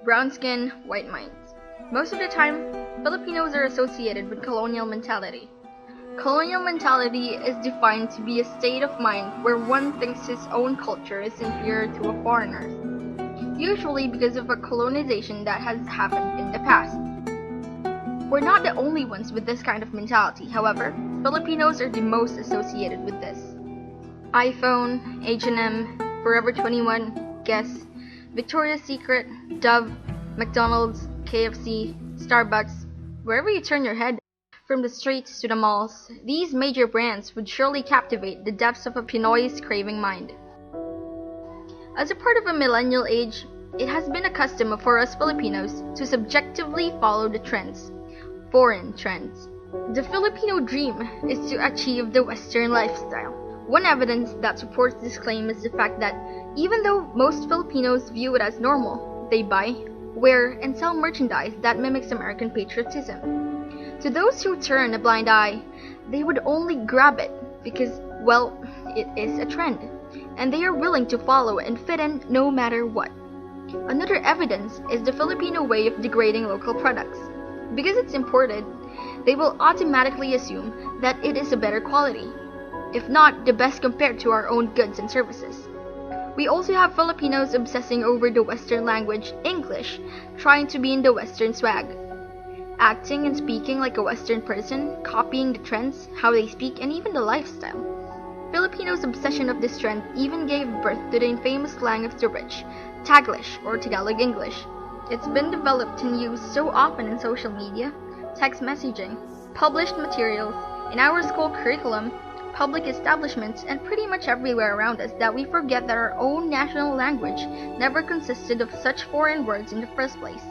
Brown skin, white minds. Most of the time, Filipinos are associated with colonial mentality. Colonial mentality is defined to be a state of mind where one thinks his own culture is inferior to a foreigner's, usually because of a colonization that has happened in the past. We're not the only ones with this kind of mentality, however, Filipinos are the most associated with this. iPhone, H&M, Forever 21, Guess, Victoria's Secret, Dove, McDonald's, KFC, Starbucks, wherever you turn your head, from the streets to the malls, these major brands would surely captivate the depths of a Pinoy's craving mind. As a part of a millennial age, it has been a custom for us Filipinos to subjectively follow the trends, foreign trends. The Filipino dream is to achieve the Western lifestyle. One evidence that supports this claim is the fact that even though most Filipinos view it as normal, they buy, wear, and sell merchandise that mimics American patriotism. To those who turn a blind eye, they would only grab it because, well, it is a trend, and they are willing to follow and fit in no matter what. Another evidence is the Filipino way of degrading local products. Because it's imported, they will automatically assume that it is a better quality, if not the best compared to our own goods and services. We also have Filipinos obsessing over the Western language, English, trying to be in the Western swag. Acting and speaking like a Western person, copying the trends, how they speak, and even the lifestyle. Filipinos' obsession of this trend even gave birth to the infamous slang of the rich, Taglish or Tagalog English. It's been developed and used so often in social media, text messaging, published materials, in our school curriculum, public establishments, and pretty much everywhere around us that we forget that our own national language never consisted of such foreign words in the first place.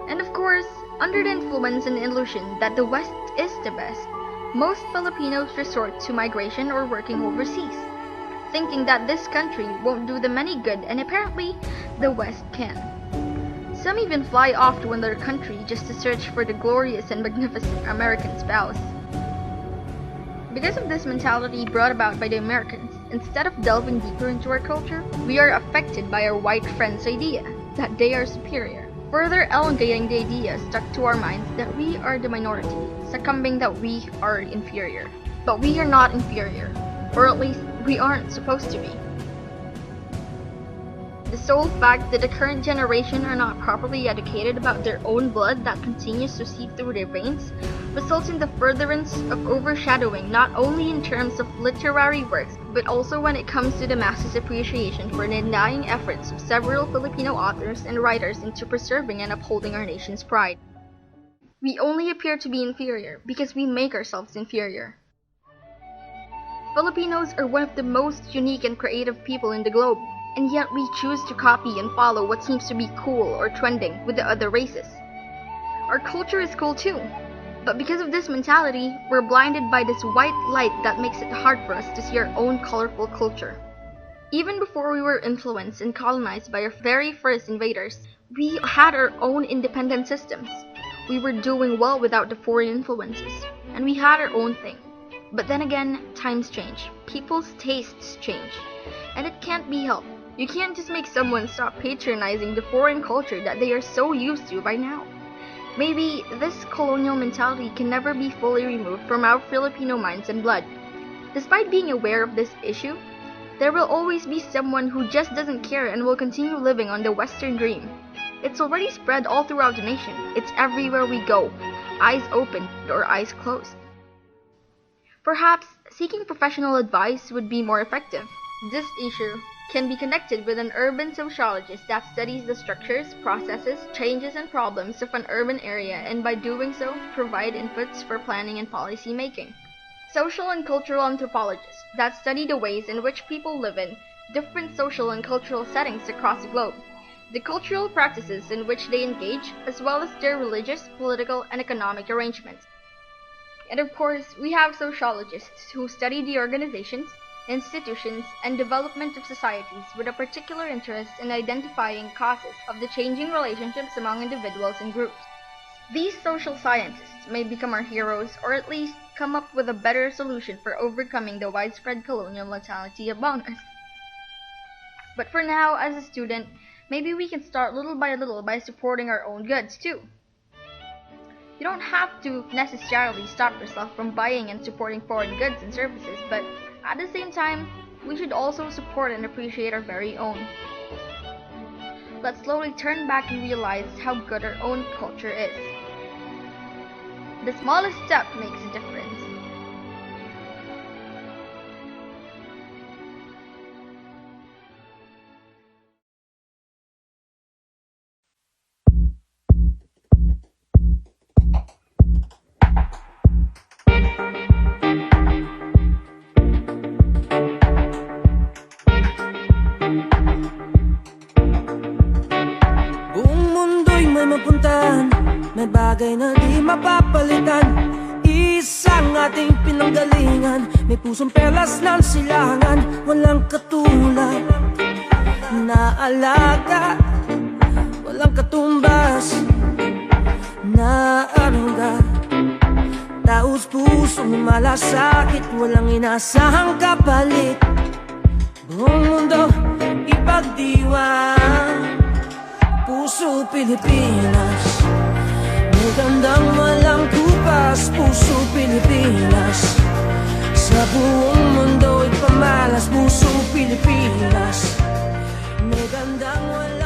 And of course, under the influence and illusion that the West is the best, most Filipinos resort to migration or working overseas, thinking that this country won't do them any good and apparently the West can. Some even fly off to another country just to search for the glorious and magnificent American spouse. Because of this mentality brought about by the Americans, instead of delving deeper into our culture, we are affected by our white friends' idea that they are superior, further elongating the idea stuck to our minds that we are the minority, succumbing that we are inferior. But we are not inferior, or at least we aren't supposed to be. The sole fact that the current generation are not properly educated about their own blood that continues to seep through their veins results in the furtherance of overshadowing not only in terms of literary works, but also when it comes to the masses' appreciation for the undying efforts of several Filipino authors and writers into preserving and upholding our nation's pride. We only appear to be inferior because we make ourselves inferior. Filipinos are one of the most unique and creative people in the globe, and yet we choose to copy and follow what seems to be cool or trending with the other races. Our culture is cool too, but because of this mentality, we're blinded by this white light that makes it hard for us to see our own colorful culture. Even before we were influenced and colonized by our very first invaders, we had our own independent systems. We were doing well without the foreign influences, and we had our own thing. But then again, times change, people's tastes change, and it can't be helped. You can't just make someone stop patronizing the foreign culture that they are so used to by now. Maybe this colonial mentality can never be fully removed from our Filipino minds and blood. Despite being aware of this issue, there will always be someone who just doesn't care and will continue living on the Western dream. It's already spread all throughout the nation. It's everywhere we go, eyes open or eyes closed. Perhaps seeking professional advice would be more effective. This issue can be connected with an urban sociologist that studies the structures, processes, changes, and problems of an urban area and by doing so, provide inputs for planning and policy making. Social and cultural anthropologists that study the ways in which people live in different social and cultural settings across the globe, the cultural practices in which they engage, as well as their religious, political, and economic arrangements. And of course, we have sociologists who study the organizations, institutions, and development of societies with a particular interest in identifying causes of the changing relationships among individuals and groups. These social scientists may become our heroes or at least come up with a better solution for overcoming the widespread colonial mentality among us. But for now, as a student, Maybe we can start little by supporting our own goods too. You don't have to necessarily stop yourself from buying and supporting foreign goods and services, but at the same time, we should also support and appreciate our very own. Let's slowly turn back and realize how good our own culture is. The smallest step makes a difference. Buong mundo'y may mapuntahan, may bagay na di mapapalitan. Isang ating pinanggalingan, may pusong perlas ng silangan. Walang katulad na alaga, walang katumbas na aruga. Taos pusong malasakit, walang inasahang kapalit. Buong mundo ipagdiwang, puso Pilipinas. May gandang walang kupas, puso Pilipinas. Sa buong mundo ipamalas, puso Pilipinas. May gandang walang